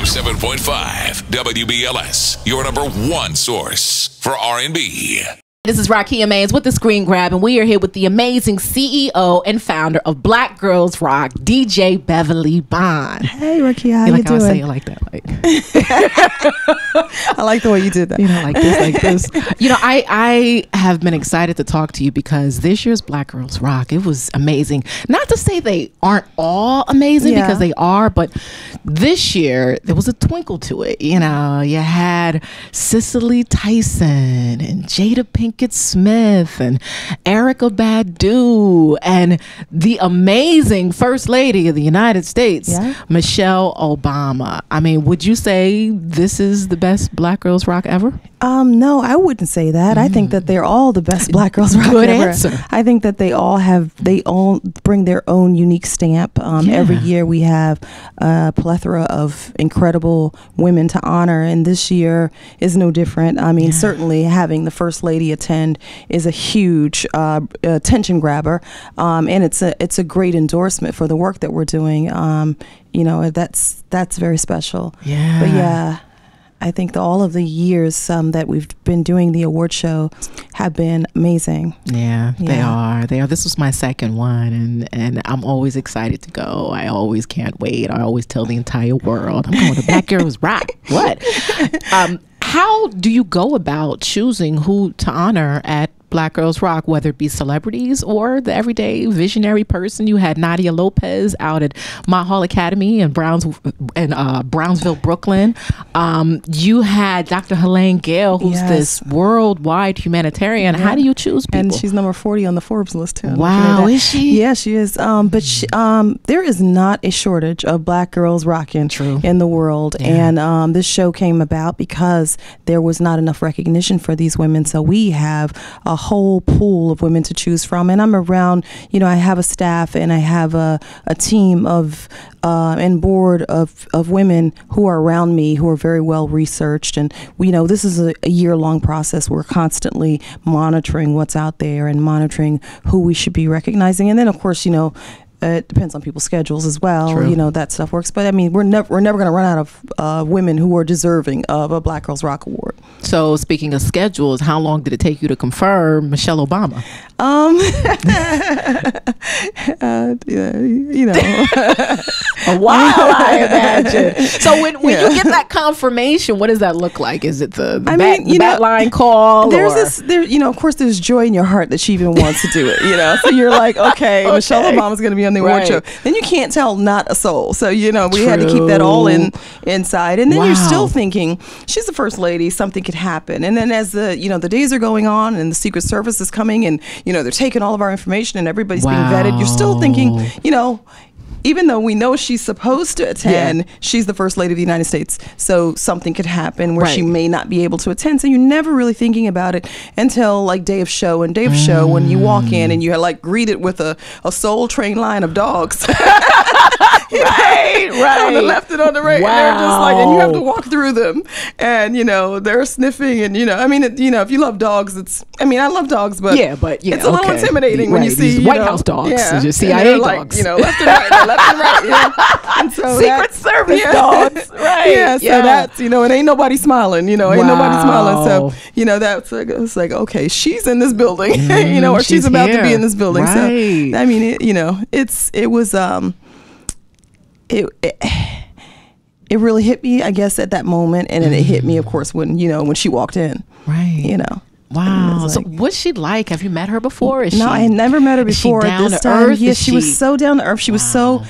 107.5 WBLS, your number one source for R&B. This is Rakia Maines with the Screen Grab, and we are here with the amazing CEO and founder of Black Girls Rock, DJ Beverly Bond. Hey, Rakia, how you like doing? I say it like that, like I like the way you did that. you know, like this. You know, I have been excited to talk to you because this year's Black Girls Rock, it was amazing. Not to say they aren't all amazing, because they are, but this year there was a twinkle to it. You know, you had Cicely Tyson and Jada Pinkett Smith and Erykah Badu and the amazing First Lady of the United States, Michelle Obama. I mean, would you say this is the best Black Girls Rock ever? No, I wouldn't say that. I think that they're all the best Black Girls Rock Good ever. answer. I think that they all bring their own unique stamp. Every year we have a plethora of incredible women to honor, and this year is no different. I mean, certainly having the First Lady attend is a huge attention grabber, and it's a great endorsement for the work that we're doing. You know, that's very special. Yeah. But yeah, I think all of the years that we've been doing the award show have been amazing. Yeah, they are. They are. This was my second one, and I'm always excited to go. I always can't wait. I always tell the entire world, I'm going to Black Girls Rock. What? How do you go about choosing who to honor at Black Girls Rock, whether it be celebrities or the everyday visionary person? You had Nadia Lopez out at Mott Hall Academy in Brownsville, Brooklyn. You had Dr. Helene Gayle, who's this worldwide humanitarian. How do you choose people? And she's number 40 on the Forbes list too. Wow, is she? Yeah, she is. But there is not a shortage of Black girls rocking in the world. And this show came about because there was not enough recognition for these women. So we have a whole pool of women to choose from, and I'm around, you know, I have a staff and I have a team of and board of women who are around me who are very well researched, and we know this is a year-long process. We're constantly monitoring what's out there and monitoring who we should be recognizing, and then of course, you know, it depends on people's schedules as well. You know, that stuff works. But I mean, we're never going to run out of women who are deserving of a Black Girls Rock Award. So speaking of schedules, how long did it take you to confirm Michelle Obama? You know, a while, I imagine. So when you get that confirmation, what does that look like? Is it the bat line call? You know, of course, there's joy in your heart that she even wants to do it. You know, so you're like, okay, Michelle Obama's going to be on the award show. Then you can't tell not a soul. So, you know, we had to keep that all inside. And then you're still thinking, she's the First Lady, something could happen. And then as the days are going on and the Secret Service is coming and, you know, they're taking all of our information and everybody's being vetted, you're still thinking, you know, even though we know she's supposed to attend, she's the First Lady of the United States. So something could happen where she may not be able to attend. So you're never really thinking about it until like day of show. And day of show, when you walk in and you're like greeted with a Soul Train line of dogs. On the left and on the right. And they're just like, and you have to walk through them. And, you know, they're sniffing. And, you know, I mean, you know, if you love dogs, I love dogs, but it's a little intimidating when you see White House dogs, just CIA dogs. You know, left and right, left and right. And so Secret Service dogs, so that's, you know, it ain't nobody smiling, you know, ain't nobody smiling. So, you know, that's like, it's like, okay, she's in this building, you know, or she's about to be in this building. So, I mean, you know, it was, it really hit me, I guess, at that moment, and then it hit me, of course, when she walked in, you know. Wow. Like, so what's she like? Have you met her before? I had never met her before. Down to earth? Yes, she was so down to earth. She was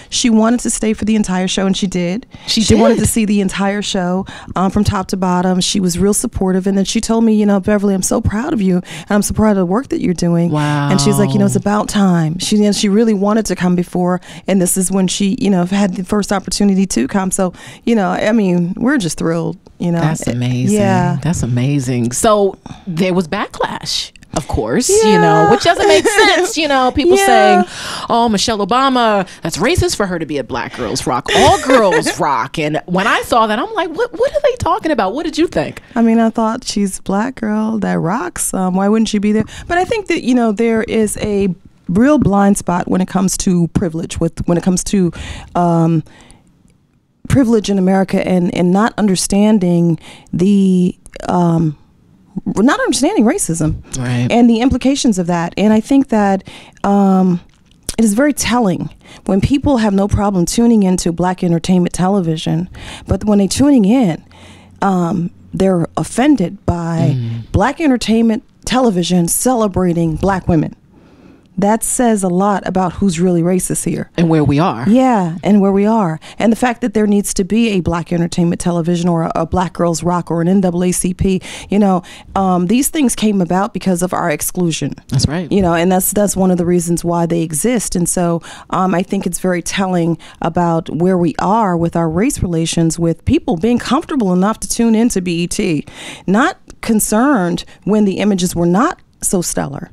she wanted to stay for the entire show, and she did. She wanted to see the entire show from top to bottom. She was real supportive, and then she told me, you know, Beverly, I'm so proud of you, and I'm so proud of the work that you're doing. Wow. And she's like, you know, it's about time. She really wanted to come before, and this is when she, you know, had the first opportunity to come. So, you know, I mean, we're just thrilled. You know, that's amazing. Yeah, that's amazing. So there was backlash, of course, you know, which doesn't make sense. You know, people saying, oh, Michelle Obama, that's racist for her to be at Black Girls Rock. All girls rock. And when I saw that, I'm like, what are they talking about? What did you think? I mean, I thought she's a Black girl that rocks. Why wouldn't she be there? But I think that, you know, there is a real blind spot when it comes to privilege, when it comes to privilege in America and not understanding not understanding racism and the implications of that. And I think that it is very telling when people have no problem tuning into Black entertainment television, but when they're tuning in, they're offended by Black entertainment television celebrating Black women. That says a lot about who's really racist here. And where we are. Yeah, and where we are. And the fact that there needs to be a Black entertainment television or a Black Girls Rock or an NAACP, these things came about because of our exclusion. That's right. And that's one of the reasons why they exist. And so I think it's very telling about where we are with our race relations, with people being comfortable enough to tune into BET, not concerned when the images were not so stellar,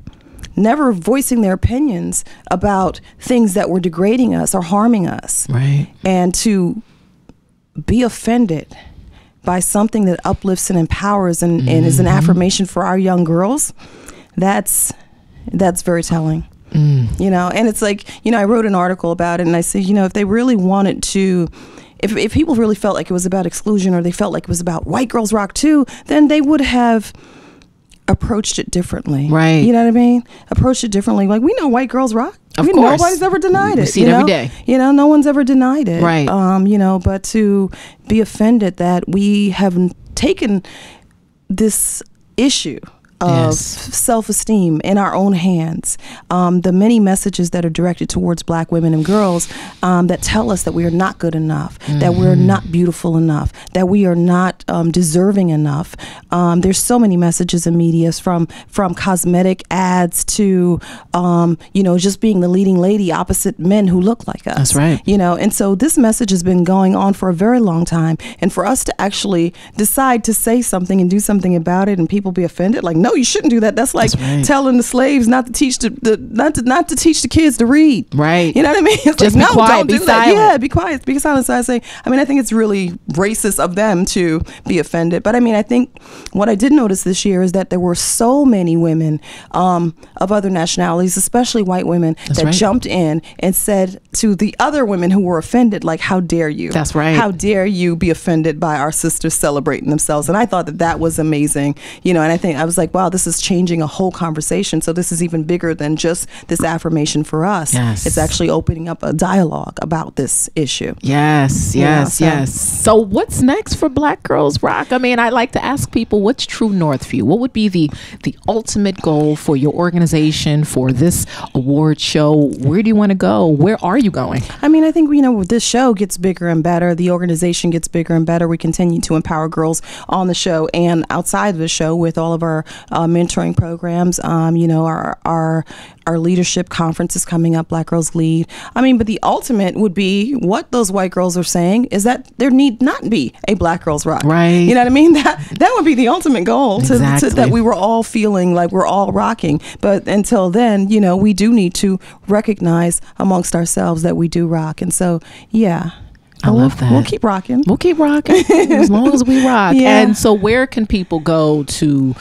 never voicing their opinions about things that were degrading us or harming us. Right. And to be offended by something that uplifts and empowers and is an affirmation for our young girls, that's very telling. And it's like, I wrote an article about it and I said, if they really wanted to, if people really felt like it was about exclusion or they felt like it was about white girls rock too, then they would have approached it differently. Right. You know what I mean? Approached it differently. Like, we know white girls rock. Of course. Nobody's ever denied it. We see it every day. No one's ever denied it. Right. But to be offended that we have taken this issue of self-esteem in our own hands, the many messages that are directed towards Black women and girls that tell us that we are not good enough, that we're not beautiful enough, that we are not deserving enough. There's so many messages in media, from cosmetic ads to just being the leading lady opposite men who look like us. That's right. And so this message has been going on for a very long time, and for us to actually decide to say something and do something about it and people be offended, like, no, you shouldn't do that. That's like telling the slaves not to teach not to teach the kids to read. Right. You know what I mean? It's just like, be quiet, don't be do silent. that. Yeah, be quiet, be silent. So I think it's really racist of them to be offended. But I think what I did notice this year is that there were so many women of other nationalities, especially white women, that jumped in and said to the other women who were offended, like, how dare you? That's right. How dare you be offended by our sisters celebrating themselves? And I thought that was amazing. And I was like, wow, this is changing a whole conversation. So this is even bigger than just this affirmation for us. Yes. It's actually opening up a dialogue about this issue. Yes. So what's next for Black Girls Rock? I like to ask people, what's true north for you? What would be the ultimate goal for your organization, for this award show? Where do you want to go? Where are you going? I think, this show gets bigger and better. The organization gets bigger and better. We continue to empower girls on the show and outside of the show with all of our mentoring programs. Our leadership conference is coming up, Black Girls Lead. But the ultimate would be what those white girls are saying is that there need not be a Black Girls Rock. Right. You know what I mean? That would be the ultimate goal, exactly. to that we were all feeling like we're all rocking. But until then, we do need to recognize amongst ourselves that we do rock. And so, yeah. I love that. We'll keep rocking. We'll keep rocking as long as we rock. Yeah. And so where can people go to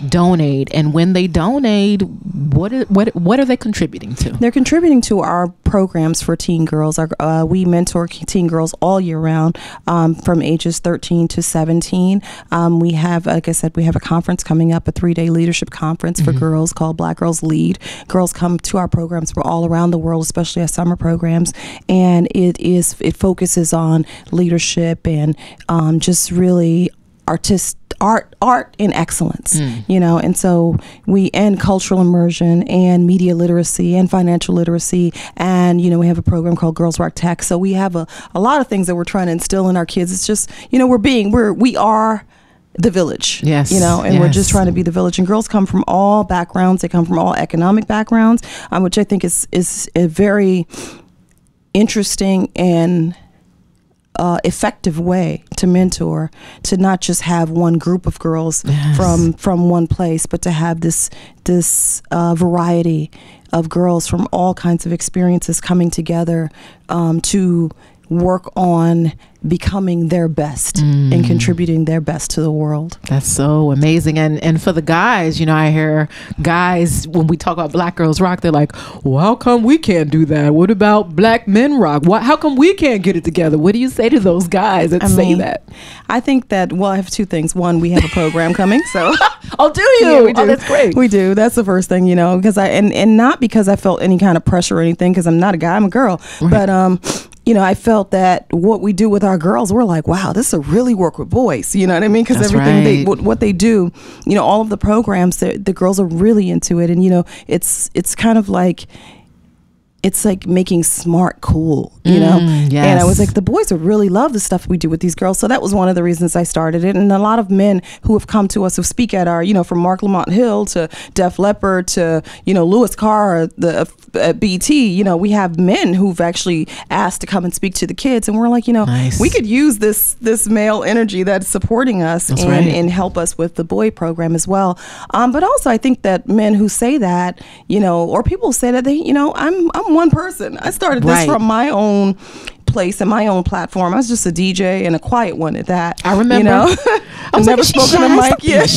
donate? And when they donate, what are they contributing to? They're contributing to our programs for teen girls. We mentor teen girls all year round, from ages 13 to 17. We have, like I said, we have a conference coming up, a 3-day leadership conference for girls called Black Girls Lead. Girls come to our programs from all around the world, especially our summer programs. And it focuses on leadership and just really art in excellence, and so we end cultural immersion and media literacy and financial literacy, and we have a program called Girls Rock Tech. So we have a lot of things that we're trying to instill in our kids. It's just we are the village, and we're just trying to be the village. And girls come from all backgrounds. They come from all economic backgrounds, which I think is a very interesting and effective way to mentor, to not just have one group of girls from one place, but to have this variety of girls from all kinds of experiences coming together to work on becoming their best and contributing their best to the world. That's so amazing. And for the guys, I hear guys, when we talk about Black Girls Rock, they're like, well, how come we can't do that? What about Black Men Rock? How come we can't get it together? What do you say to those guys that say that? I think that, I have two things. One, we have a program coming. So oh, do you? Yeah, we do. Oh, that's great. We do. That's the first thing, because and not because I felt any kind of pressure or anything, because I'm not a guy, I'm a girl. Right. But I felt that what we do with our girls, we're like, wow, this will really work with boys. You know what I mean? Because everything what they do, all of the programs, the girls are really into it. And, it's kind of like, it's like making smart cool, Yes. And I was like, the boys would really love the stuff we do with these girls. So that was one of the reasons I started it. And a lot of men who have come to us who speak at our, from Mark Lamont Hill to Def Leppard to, Louis Carr, at BT, we have men who've actually asked to come and speak to the kids. And we're like, nice. We could use this male energy that's supporting us and help us with the boy program as well. But also I think that men who say that, or people say that they, I'm one person. I started this from my own place and my own platform. I was just a DJ and a quiet one at that. I remember. I've never spoken to Mike yet.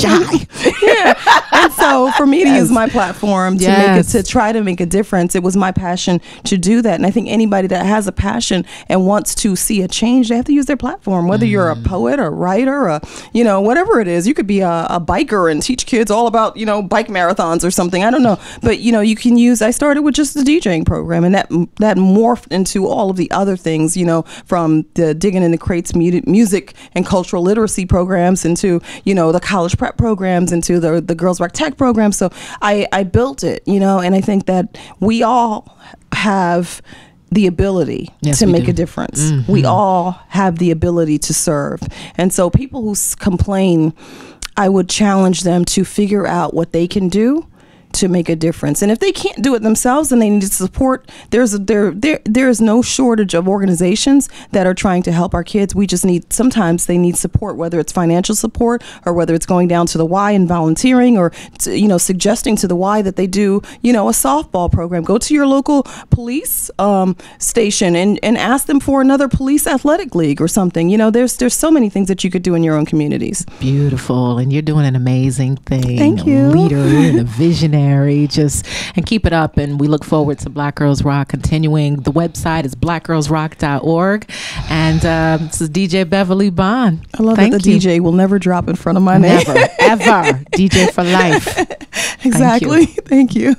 Yeah. And so for me to use my platform to try to make a difference, it was my passion to do that. And I think anybody that has a passion and wants to see a change, they have to use their platform. Whether you're a poet or writer or whatever it is, you could be a biker and teach kids all about bike marathons or something. I don't know, but you can use. I started with just the DJing program, and that morphed into all of the other things. From the Digging in the Crates music and cultural literacy programs into, the college prep programs, into the Girls Rock Tech program. So I built it, and I think that we all have the ability to make a difference. Mm-hmm. We all have the ability to serve. And so people who complain, I would challenge them to figure out what they can do to make a difference. And if they can't do it themselves, then they need support. There is no shortage of organizations that are trying to help our kids. We just sometimes they need support, whether it's financial support or whether it's going down to the Y and volunteering, or suggesting to the Y that they do a softball program. Go to your local police station and ask them for another police athletic league or something. There's so many things that you could do in your own communities. Beautiful. And you're doing an amazing thing. Thank you. A leader and a visionary. And keep it up, and we look forward to Black Girls Rock continuing. The website is blackgirlsrock.org, and this is DJ Beverly Bond. I love that the DJ will never drop in front of my name. Never, ever. DJ for life. Exactly. Thank you.